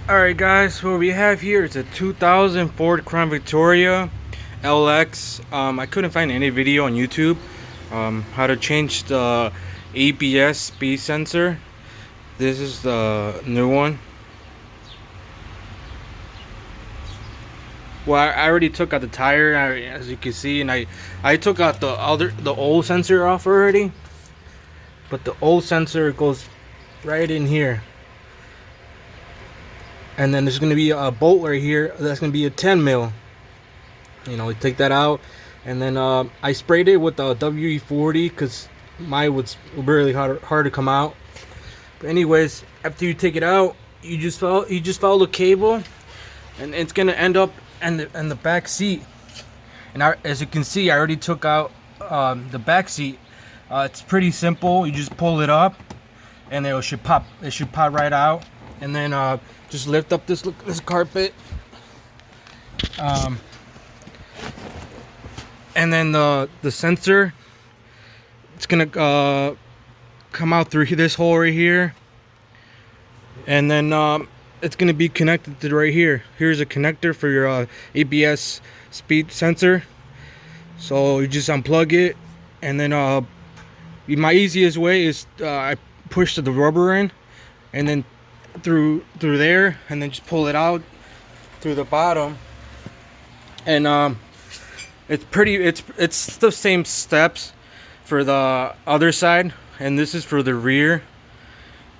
Alright guys, what we have here is a 2000 Ford Crown Victoria LX. I couldn't find any video on YouTube how to change the ABS speed sensor. This is the new one. Well, I already took out the tire, as you can see, and I took out the old sensor off already. But the old sensor goes right in here. And then there's going to be a bolt right here that's going to be a 10 mil. You know, we take that out, and then I sprayed it with the WE-40 because mine was really hard to come out. But anyways, after you take it out, you just follow the cable, and it's going to end up in the back seat. And as you can see, I already took out the back seat. It's pretty simple. You just pull it up, and it should pop right out. And then just lift up this carpet, and then the sensor, it's gonna come out through this hole right here, and then it's gonna be connected to right here. Here's a connector for your ABS speed sensor. So you just unplug it, and then my easiest way is I push the rubber in, and then through there, and then just pull it out through the bottom. And it's the same steps for the other side, and this is for the rear.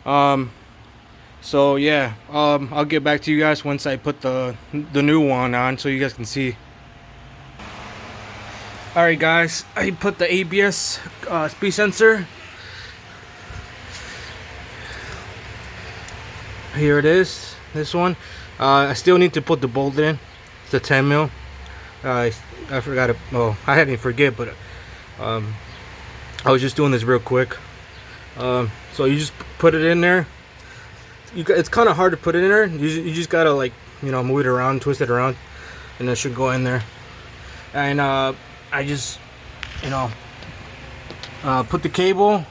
So yeah, I'll get back to you guys once I put the new one on so you guys can see. Alright guys, I put the ABS speed sensor. Here it is, this one. I still need to put the bolt in. It's a 10 mil. I forgot it. Well, I didn't forget, but I was just doing this real quick. So you just put it in there. It's kind of hard to put it in there. You just gotta, like, you know, move it around, twist it around, and it should go in there. And I just, you know, put the cable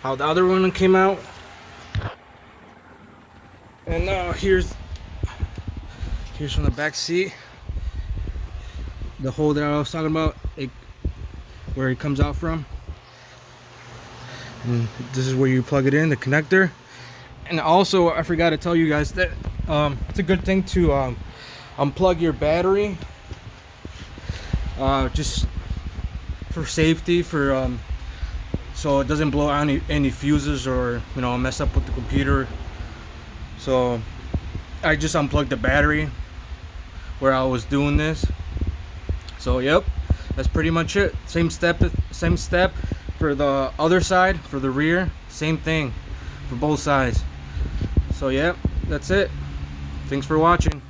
how the other one came out. And now here's from the back seat, the hole that I was talking about, where it comes out from. And this is where you plug it in, the connector. And also, I forgot to tell you guys that it's a good thing to unplug your battery, just for safety, so it doesn't blow out any fuses or, you know, mess up with the computer. So I just unplugged the battery where I was doing this. So yep, that's pretty much it. Same step for the other side, for the rear. Same thing for both sides. So yep, that's it. Thanks for watching.